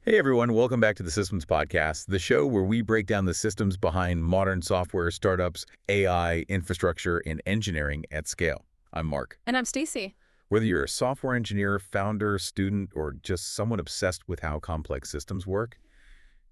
Hey everyone, welcome back to the Systems Podcast, the show where we break down the systems behind modern software startups, AI, infrastructure, and engineering at scale. I'm Mark. And I'm Stacy. Whether you're a software engineer, founder, student, or just someone obsessed with how complex systems work,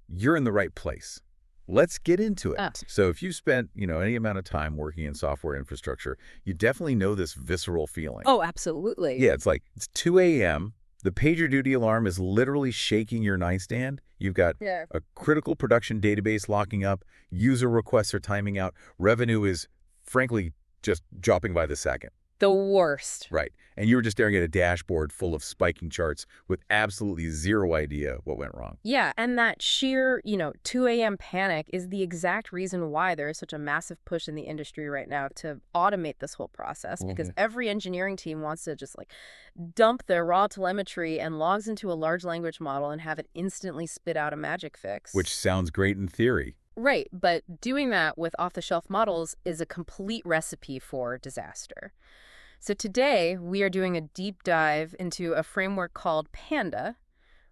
you're in the right place. Let's get into it. So if you've spent, any amount of time working in software infrastructure, you definitely know this visceral feeling. Oh, absolutely. Yeah, it's 2 a.m. The PagerDuty alarm is literally shaking your nightstand. You've got a critical production database locking up. User requests are timing out. Revenue is, frankly, just dropping by the second. The worst. Right. And you were just staring at a dashboard full of spiking charts with absolutely zero idea what went wrong. Yeah, and that sheer, 2 a.m. panic is the exact reason why there is such a massive push in the industry right now to automate this whole process, because every engineering team wants to just dump their raw telemetry and logs into a large language model and have it instantly spit out a magic fix. Which sounds great in theory. Right, but doing that with off-the-shelf models is a complete recipe for disaster. So today, we are doing a deep dive into a framework called Panda,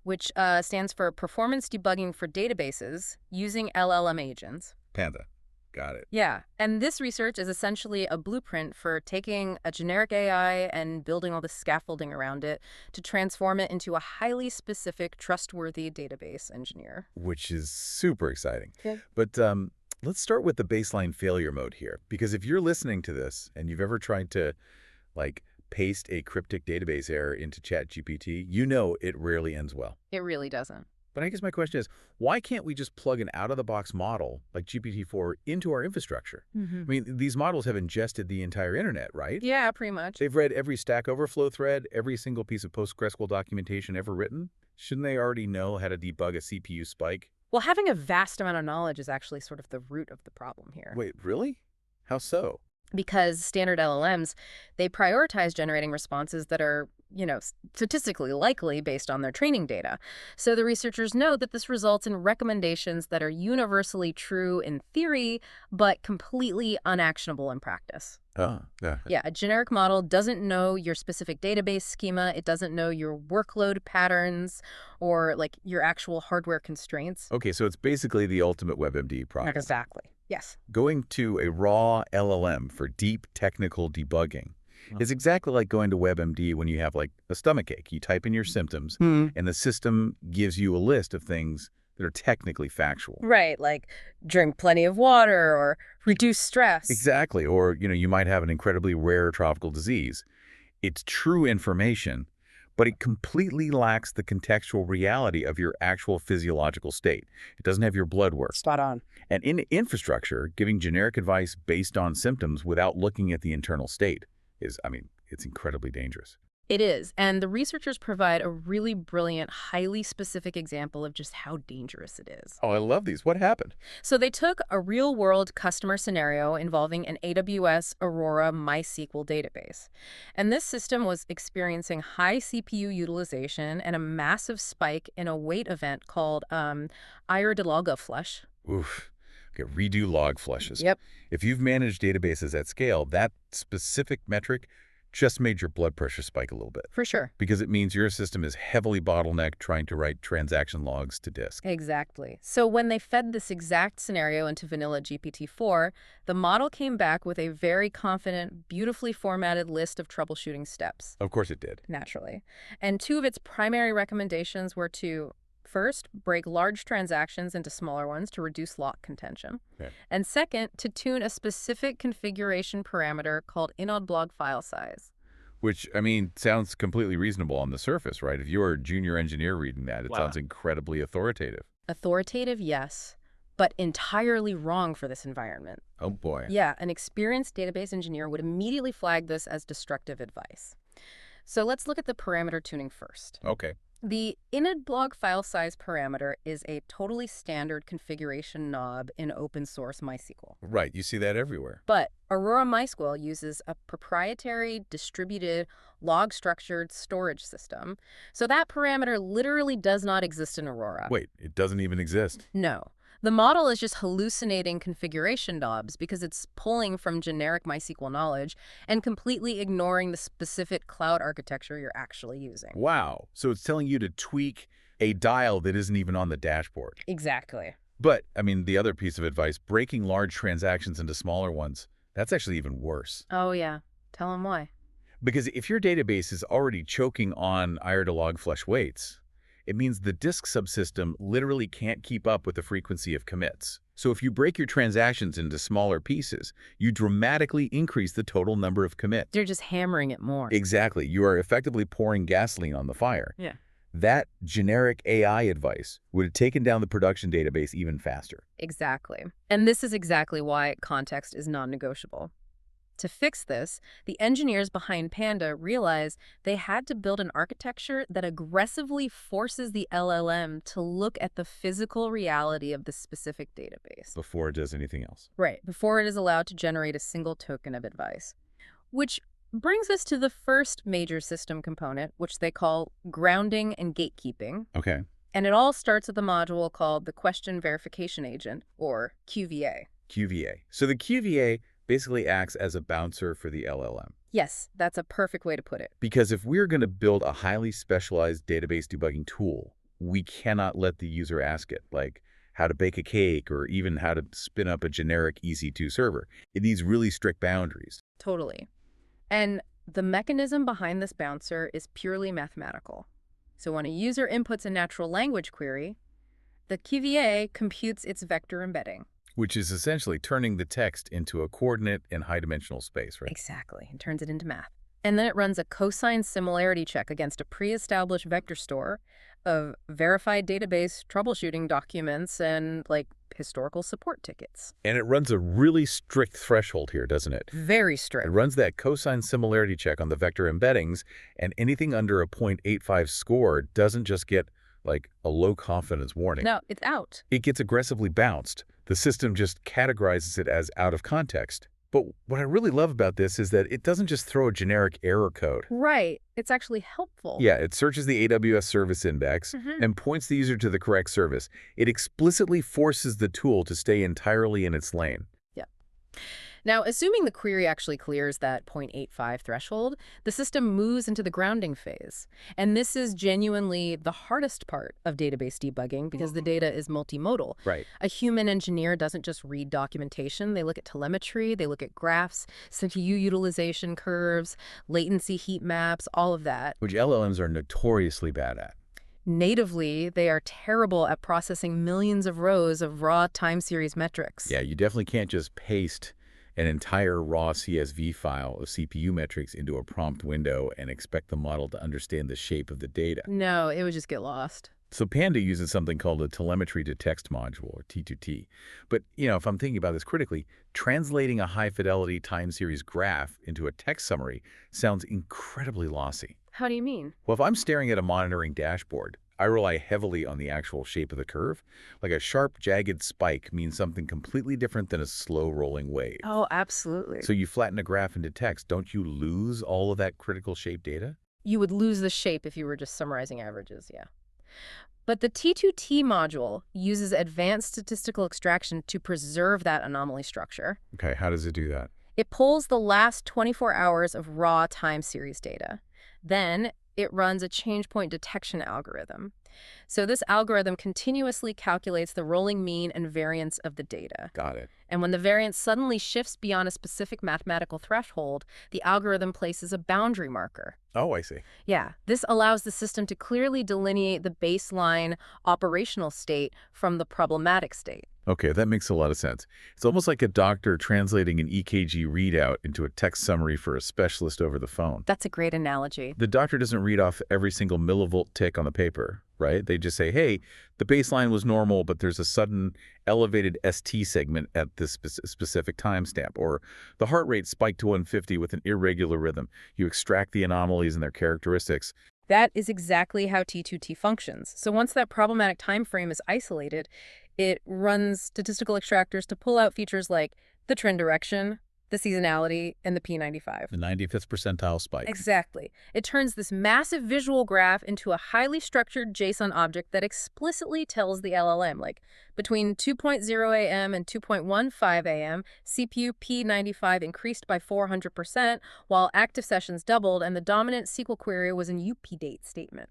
which stands for Performance Debugging for Databases using LLM agents. Panda. Got it. Yeah, and this research is essentially a blueprint for taking a generic AI and building all the scaffolding around it to transform it into a highly specific, trustworthy database engineer. Which is super exciting. Yeah. But let's start with the baseline failure mode here, because if you're listening to this and you've ever tried to paste a cryptic database error into ChatGPT, you know it rarely ends well. It really doesn't. But I guess my question is, why can't we just plug an out-of-the-box model like GPT-4 into our infrastructure? I mean, these models have ingested the entire internet, right? Yeah, pretty much. They've read every Stack Overflow thread, every single piece of PostgreSQL documentation ever written. Shouldn't they already know how to debug a CPU spike? Well, having a vast amount of knowledge is actually sort of the root of the problem here. Wait, really? How so? Because standard LLMs, they prioritize generating responses that are, statistically likely based on their training data. So the researchers know that this results in recommendations that are universally true in theory, but completely unactionable in practice. Yeah, a generic model doesn't know your specific database schema. It doesn't know your workload patterns or your actual hardware constraints. Okay, so it's basically the ultimate WebMD problem. Exactly. Yes. Going to a raw LLM for deep technical debugging is exactly like going to WebMD when you have a stomachache. You type in your symptoms and the system gives you a list of things that are technically factual. Right, like drink plenty of water or reduce stress. Exactly. Or, you might have an incredibly rare tropical disease. It's true information, but it completely lacks the contextual reality of your actual physiological state. It doesn't have your blood work. Spot on. And in infrastructure, giving generic advice based on symptoms without looking at the internal state is, it's incredibly dangerous. It is. And the researchers provide a really brilliant, highly specific example of just how dangerous it is. Oh, I love these. What happened? So they took a real-world customer scenario involving an AWS Aurora MySQL database. And this system was experiencing high CPU utilization and a massive spike in a wait event called IR flush. Oof. Okay, redo log flushes. Yep. If you've managed databases at scale, that specific metric just made your blood pressure spike a little bit. For sure. Because it means your system is heavily bottlenecked trying to write transaction logs to disk. Exactly. So when they fed this exact scenario into vanilla GPT-4, the model came back with a very confident, beautifully formatted list of troubleshooting steps. Of course it did. Naturally. And two of its primary recommendations were to first, break large transactions into smaller ones to reduce lock contention. Okay. And second, to tune a specific configuration parameter called inodblog file size. Which, sounds completely reasonable on the surface, right? If you're a junior engineer reading that, it sounds incredibly authoritative. Authoritative, yes, but entirely wrong for this environment. Oh, boy. Yeah, an experienced database engineer would immediately flag this as destructive advice. So let's look at the parameter tuning first. Okay. The inodblog file size parameter is a totally standard configuration knob in open source MySQL. Right, you see that everywhere. But Aurora MySQL uses a proprietary distributed log-structured storage system. So that parameter literally does not exist in Aurora. Wait, it doesn't even exist? No. The model is just hallucinating configuration knobs because it's pulling from generic MySQL knowledge and completely ignoring the specific cloud architecture you're actually using. Wow. So it's telling you to tweak A dial that isn't even on the dashboard. Exactly. But, I mean, the other piece of advice, breaking large transactions into smaller ones, that's actually even worse. Oh, yeah. Tell them why. Because if your database is already choking on IR to log flush weights, it means the disk subsystem literally can't keep up with the frequency of commits. So if you break your transactions into smaller pieces, you dramatically increase the total number of commits. They're just hammering it more. Exactly. You are effectively pouring gasoline on the fire. Yeah. That generic AI advice would have taken down the production database even faster. Exactly. And this is exactly why context is non-negotiable. To fix this, the engineers behind Panda realized they had to build an architecture that aggressively forces the LLM to look at the physical reality of the specific database. Before it does anything else. Right, before it is allowed to generate a single token of advice. Which brings us to the first major system component, which they call grounding and gatekeeping. Okay. And it all starts with a module called the Question Verification Agent, or QVA. QVA. So the QVA basically acts as a bouncer for the LLM. Yes, that's a perfect way to put it. Because if we're going to build a highly specialized database debugging tool, we cannot let the user ask it, like how to bake a cake or even how to spin up a generic EC2 server. It needs really strict boundaries. Totally. And the mechanism behind this bouncer is purely mathematical. So when a user inputs a natural language query, the QVA computes its vector embedding. Which is essentially turning the text into a coordinate in high-dimensional space, right? Exactly, and turns it into math. And then it runs a cosine similarity check against a pre-established vector store of verified database troubleshooting documents and, like, historical support tickets. And it runs a really strict threshold here, doesn't it? Very It strict. runs that cosine similarity check on the vector embeddings, and anything under a 0.85 score doesn't just get, like, a low-confidence warning. No, it's out. It gets aggressively bounced. The system just categorizes it as out of context. But what I really love about this is that it doesn't just throw a generic error code. Right. It's actually helpful. Yeah, it searches the AWS service index and points the user to the correct service. It explicitly forces the tool to stay entirely in its lane. Yeah. Now, assuming the query actually clears that 0.85 threshold, the system moves into the grounding phase. And this is genuinely the hardest part of database debugging because the data is multimodal. Right. A human engineer doesn't just read documentation. They look at telemetry, they look at graphs, CPU utilization curves, latency heat maps, all of that. Which LLMs are notoriously bad at. Natively, they are terrible at processing millions of rows of raw time series metrics. Yeah, you definitely can't just paste an entire raw CSV file of CPU metrics into a prompt window and expect the model to understand the shape of the data. No, it would just get lost. So Panda uses something called a telemetry to text module, or T2T. But, if I'm thinking about this critically, translating a high-fidelity time series graph into a text summary sounds incredibly lossy. How do you mean? Well, if I'm staring at a monitoring dashboard, I rely heavily on the actual shape of the curve. Like a sharp, jagged spike means something completely different than a slow rolling wave. Oh, absolutely. So you flatten a graph into text, don't you lose all of that critical shape data? You would lose the shape if you were just summarizing averages, yeah. But the T2T module uses advanced statistical extraction to preserve that anomaly structure. Okay, how does it do that? It pulls the last 24 hours of raw time series data. Then it runs a change point detection algorithm. So this algorithm continuously calculates the rolling mean and variance of the data. Got it. And when the variance suddenly shifts beyond a specific mathematical threshold, the algorithm places a boundary marker. Oh, I see. Yeah, this allows the system to clearly delineate the baseline operational state from the problematic state. Okay, that makes a lot of sense. It's almost like a doctor translating an EKG readout into a text summary for a specialist over the phone. That's a great analogy. The doctor doesn't read off every single millivolt tick on the paper, right? They just say, hey, the baseline was normal, but there's a sudden elevated ST segment at this specific timestamp, or the heart rate spiked to 150 with an irregular rhythm. You extract the anomalies and their characteristics. That is exactly how T2T functions. So once that problematic time frame is isolated, it runs statistical extractors to pull out features like the trend direction, the seasonality, and the P95. The 95th percentile spike. Exactly. It turns this massive visual graph into a highly structured JSON object that explicitly tells the LLM, like, between 2.0 a.m. and 2.15 a.m., CPU P95 increased by 400%, while active sessions doubled, and the dominant SQL query was an UPDate statement.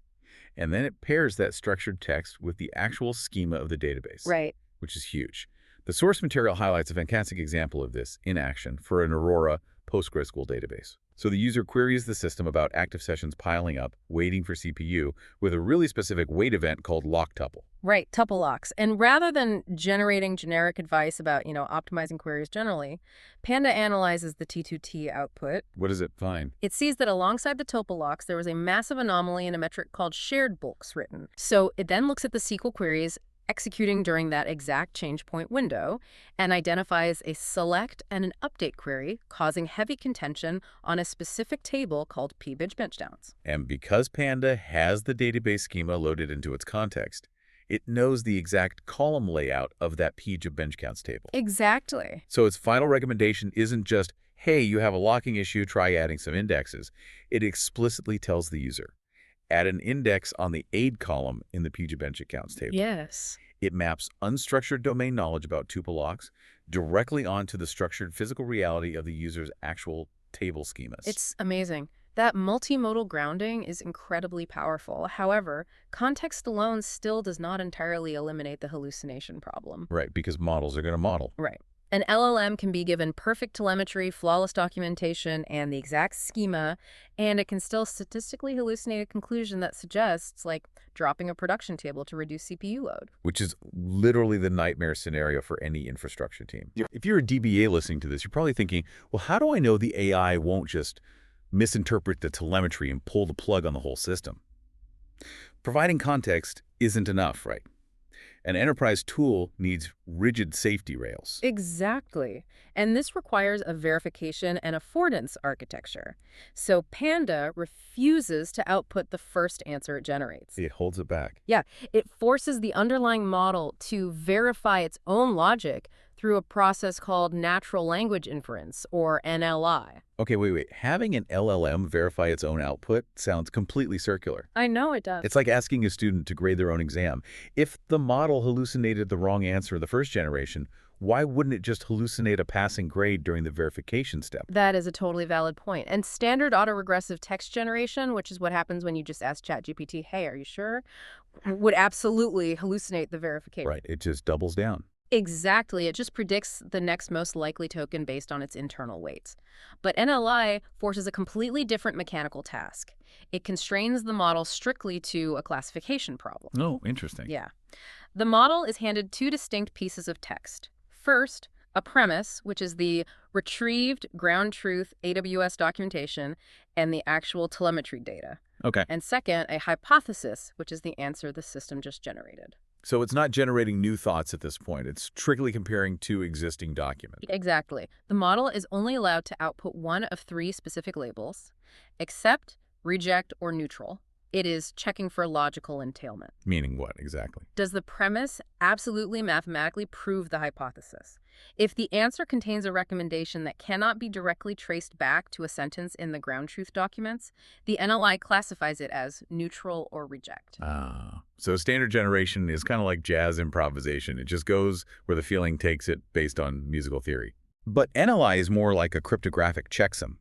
And then it pairs that structured text with the actual schema of the database, Right. which is huge. The source material highlights a fantastic example of this in action for an Aurora PostgreSQL database. So the user queries the system about active sessions piling up, waiting for CPU, with a really specific wait event called locktuple. Right, tuple locks. And rather than generating generic advice about, optimizing queries generally, Panda analyzes the T2T output. What does it find? It sees that alongside the tuple locks, there was a massive anomaly in a metric called shared bulks written. So it then looks at the SQL queries executing during that exact change point window and identifies a select and an update query causing heavy contention on a specific table called pbidge benchdowns. And because Panda has the database schema loaded into its context, it knows the exact column layout of that page of bench counts table. Exactly. So its final recommendation isn't just, hey, you have a locking issue, try adding some indexes. It explicitly tells the user, add an index on the aid column in the page of bench accounts table. Yes. It maps unstructured domain knowledge about tuple locks directly onto the structured physical reality of the user's actual table schemas. It's amazing. That multimodal grounding is incredibly powerful. However, context alone still does not entirely eliminate the hallucination problem. Right, because models are going to model. Right. An LLM can be given perfect telemetry, flawless documentation, and the exact schema, and it can still statistically hallucinate a conclusion that suggests, like, dropping a production table to reduce CPU load. Which is literally the nightmare scenario for any infrastructure team. If you're a DBA listening to this, you're probably thinking, well, how do I know the AI won't just misinterpret the telemetry and pull the plug on the whole system? Providing context isn't enough, right? An enterprise tool needs rigid safety rails. Exactly. And this requires a verification and affordance architecture. So Panda refuses to output the first answer it generates. It holds it back. Yeah, it forces the underlying model to verify its own logic through a process called natural language inference, or NLI. Okay, wait. Having an LLM verify its own output sounds completely circular. I know it does. It's like asking a student to grade their own exam. If the model hallucinated the wrong answer in the first generation, why wouldn't it just hallucinate a passing grade during the verification step? That is a totally valid point. And standard autoregressive text generation, which is what happens when you just ask ChatGPT, hey, are you sure? Would absolutely hallucinate the verification. Right, it just doubles down. Exactly. It just predicts the next most likely token based on its internal weights. But NLI forces a completely different mechanical task. It constrains the model strictly to a classification problem. Oh, interesting. Yeah. The model is handed two distinct pieces of text. First, a premise, which is the retrieved ground truth AWS documentation and the actual telemetry data. Okay. And second, a hypothesis, which is the answer the system just generated. So it's not generating new thoughts at this point. It's strictly comparing two existing documents. Exactly. The model is only allowed to output one of three specific labels: accept, reject, or neutral. It is checking for logical entailment. Meaning what, exactly? Does the premise absolutely mathematically prove the hypothesis? If the answer contains a recommendation that cannot be directly traced back to a sentence in the ground truth documents, the NLI classifies it as neutral or reject. So standard generation is kind of like jazz improvisation. It just goes where the feeling takes it based on musical theory. But NLI is more like a cryptographic checksum.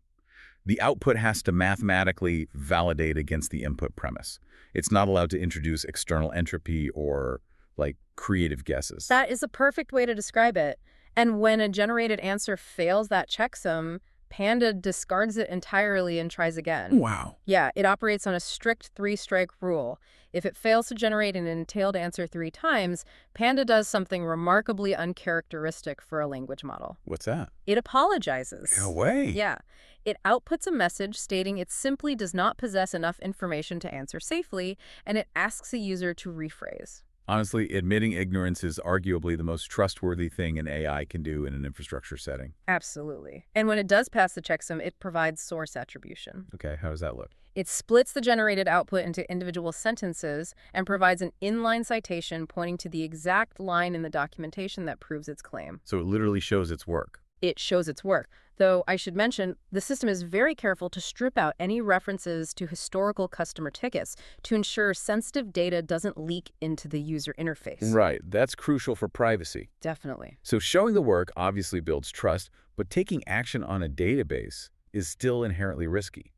The output has to mathematically validate against the input premise. It's not allowed to introduce external entropy or, like, creative guesses. That is a perfect way to describe it. And when a generated answer fails that checksum, Panda discards it entirely and tries again. Wow. Yeah, it operates on a strict three-strike rule. If it fails to generate an entailed answer 3 times, Panda does something remarkably uncharacteristic for a language model. What's that? It apologizes. No way. Yeah. It outputs a message stating it simply does not possess enough information to answer safely, and it asks a user to rephrase. Honestly, admitting ignorance is arguably the most trustworthy thing an AI can do in an infrastructure setting. Absolutely. And when it does pass the checksum, it provides source attribution. Okay, how does that look? It splits the generated output into individual sentences and provides an inline citation pointing to the exact line in the documentation that proves its claim. So it literally shows its work. It shows its work. Though I should mention, the system is very careful to strip out any references to historical customer tickets to ensure sensitive data doesn't leak into the user interface. Right, that's crucial for privacy. Definitely. So showing the work obviously builds trust, but taking action on a database is still inherently risky.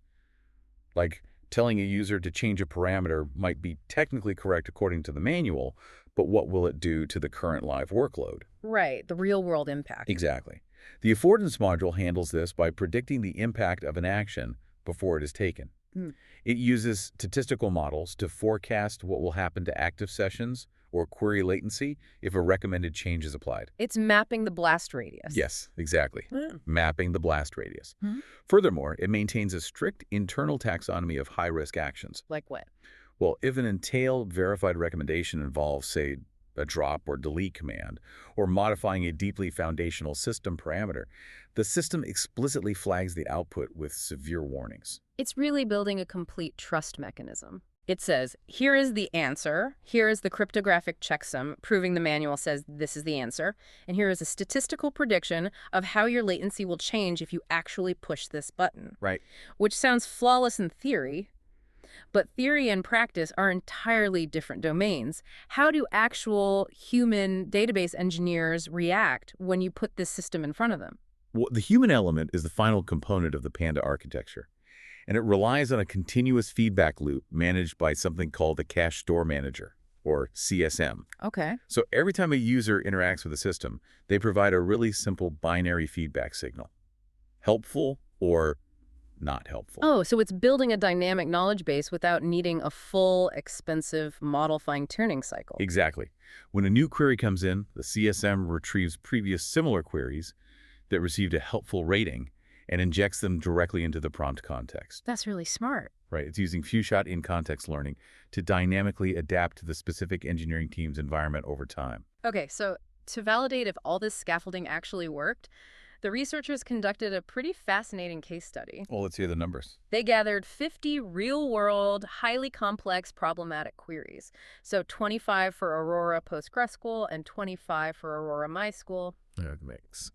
Like, Telling a user to change a parameter might be technically correct according to the manual, but what will it do to the current live workload? Right, the real-world impact. Exactly. The affordance module handles this by predicting the impact of an action before it is taken. Hmm. It uses statistical models to forecast what will happen to active sessions or query latency if a recommended change is applied. It's mapping the blast radius. Yes, exactly. Hmm. Mapping the blast radius. Hmm. Furthermore, it maintains a strict internal taxonomy of high-risk actions. Like what? Well, if an entailed verified recommendation involves, say, a drop or delete command, or modifying a deeply foundational system parameter, the system explicitly flags the output with severe warnings. It's really building a complete trust mechanism. It says, here is the answer, here is the cryptographic checksum proving the manual says this is the answer, and here is a statistical prediction of how your latency will change if you actually push this button. Right. Which sounds flawless in theory, but theory and practice are entirely different domains. How do actual human database engineers react when you put this system in front of them? Well, the human element is the final component of the Panda architecture, and it relies on a continuous feedback loop managed by something called the Cache Store Manager, or CSM. Okay. So every time a user interacts with a system, they provide a really simple binary feedback signal. Helpful or not helpful. Oh, so it's building a dynamic knowledge base without needing a full, expensive model fine-tuning cycle. Exactly. When a new query comes in, the CSM retrieves previous similar queries that received a helpful rating and injects them directly into the prompt context. That's really smart. Right. It's using few-shot in-context learning to dynamically adapt to the specific engineering team's environment over time. Okay, so to validate if all this scaffolding actually worked, the researchers conducted a pretty fascinating case study. Well, let's hear the numbers. They gathered 50 real-world, highly complex, problematic queries. So 25 for Aurora PostgreSQL and 25 for Aurora MySQL. That makes.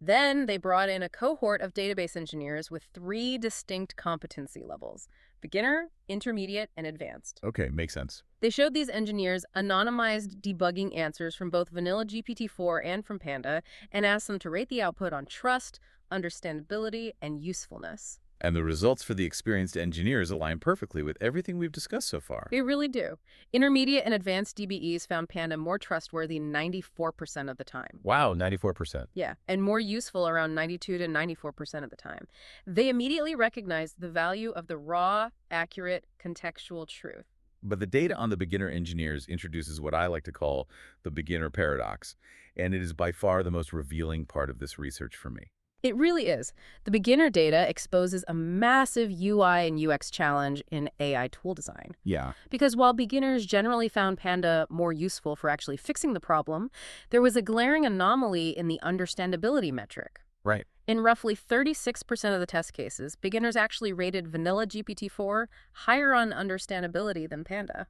Then they brought in a cohort of database engineers with 3 distinct competency levels: beginner, intermediate, and advanced. Okay, makes sense. They showed these engineers anonymized debugging answers from both vanilla GPT-4 and from Panda and asked them to rate the output on trust, understandability, and usefulness. And the results for the experienced engineers align perfectly with everything we've discussed so far. They really do. Intermediate and advanced DBEs found Panda more trustworthy 94% of the time. Wow, 94%. Yeah, and more useful around 92 to 94% of the time. They immediately recognized the value of the raw, accurate, contextual truth. But the data on the beginner engineers introduces what I like to call the beginner paradox, and it is by far the most revealing part of this research for me. It really is. The beginner data exposes a massive UI and UX challenge in AI tool design. Yeah. Because while beginners generally found Panda more useful for actually fixing the problem, there was a glaring anomaly in the understandability metric. Right. In roughly 36% of the test cases, beginners actually rated vanilla GPT-4 higher on understandability than Panda.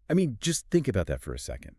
I mean, just think about that for a second.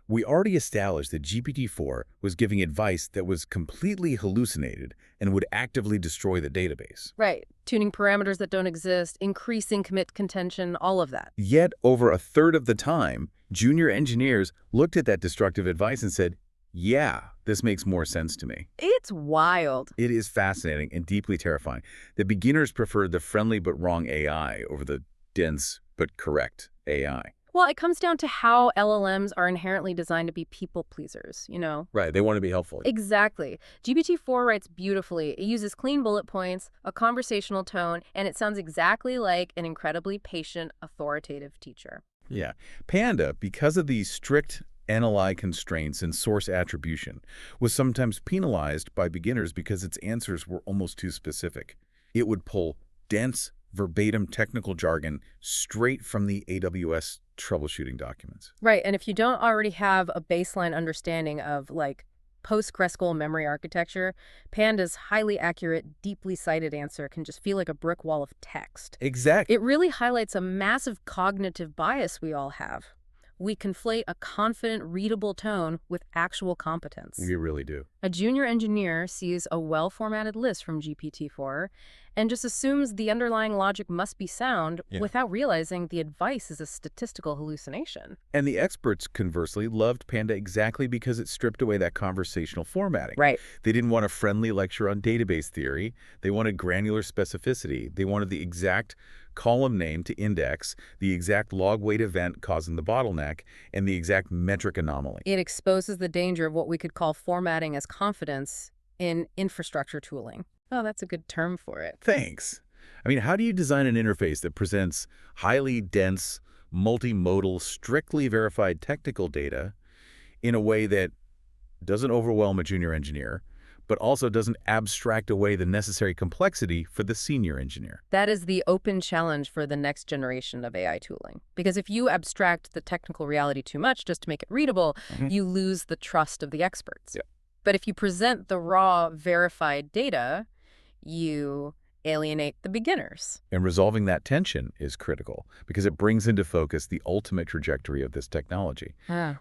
We already established that GPT-4 was giving advice that was completely hallucinated and would actively destroy the database. Right. Tuning parameters that don't exist, increasing commit contention, all of that. Yet, over a third of the time, junior engineers looked at that destructive advice and said, yeah, this makes more sense to me. It's wild. It is fascinating and deeply terrifying. The beginners preferred the friendly but wrong AI over the dense but correct AI. Well, it comes down to how LLMs are inherently designed to be people pleasers, you know? Right, they want to be helpful. Exactly. GPT-4 writes beautifully. It uses clean bullet points, a conversational tone, and it sounds exactly like an incredibly patient, authoritative teacher. Yeah. Panda, because of the strict NLI constraints and source attribution, was sometimes penalized by beginners because its answers were almost too specific. It would pull dense, verbatim technical jargon straight from the AWS troubleshooting documents. Right, and if you don't already have a baseline understanding of, like, PostgreSQL memory architecture, Panda's highly accurate, deeply cited answer can just feel like a brick wall of text. Exactly. It really highlights a massive cognitive bias we all have. We conflate a confident, readable tone with actual competence. We really do. A junior engineer sees a well-formatted list from GPT-4 and just assumes the underlying logic must be sound without realizing the advice is a statistical hallucination. And the experts, conversely, loved Panda exactly because it stripped away that conversational formatting. Right. They didn't want a friendly lecture on database theory. They wanted granular specificity. They wanted the exact column name to index, the exact log weight event causing the bottleneck, and the exact metric anomaly. It exposes the danger of what we could call formatting as confidence in infrastructure tooling. Oh, that's a good term for it. Thanks. I mean, how do you design an interface that presents highly dense, multimodal, strictly verified technical data in a way that doesn't overwhelm a junior engineer, but also doesn't abstract away the necessary complexity for the senior engineer? That is the open challenge for the next generation of AI tooling. Because if you abstract the technical reality too much just to make it readable, you lose the trust of the experts. Yeah. But if you present the raw, verified data, you alienate the beginners. And resolving that tension is critical because it brings into focus the ultimate trajectory of this technology.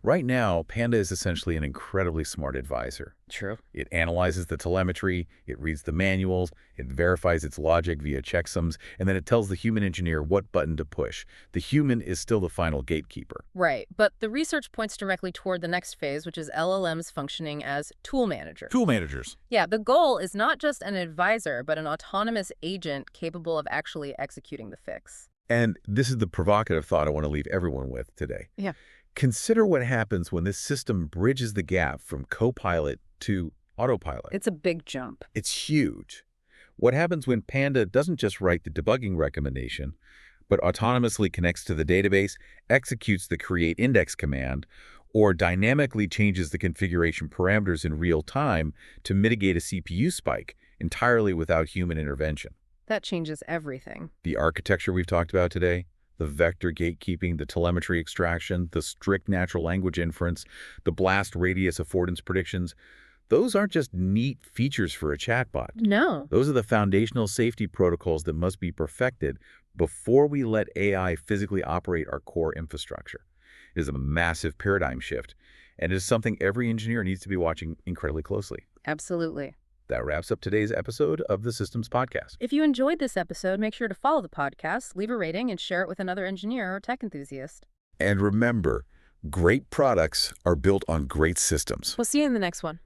Right now, Panda is essentially an incredibly smart advisor. True. It analyzes the telemetry, it reads the manuals, it verifies its logic via checksums, and then it tells the human engineer what button to push. The human is still the final gatekeeper. Right, but the research points directly toward the next phase, which is LLMs functioning as tool managers. Tool managers. Yeah, the goal is not just an advisor, but an autonomous agent capable of actually executing the fix. And this is the provocative thought I want to leave everyone with today. Yeah. Consider what happens when this system bridges the gap from copilot to autopilot. It's a big jump. It's huge. What happens when Panda doesn't just write the debugging recommendation, but autonomously connects to the database, executes the create index command, or dynamically changes the configuration parameters in real time to mitigate a CPU spike entirely without human intervention? That changes everything. The architecture we've talked about today, the vector gatekeeping, the telemetry extraction, the strict natural language inference, the blast radius affordance predictions, those aren't just neat features for a chatbot. No. Those are the foundational safety protocols that must be perfected before we let AI physically operate our core infrastructure. It is a massive paradigm shift, and it is something every engineer needs to be watching incredibly closely. Absolutely. That wraps up today's episode of the Systems Podcast. If you enjoyed this episode, make sure to follow the podcast, leave a rating, and share it with another engineer or tech enthusiast. And remember, great products are built on great systems. We'll see you in the next one.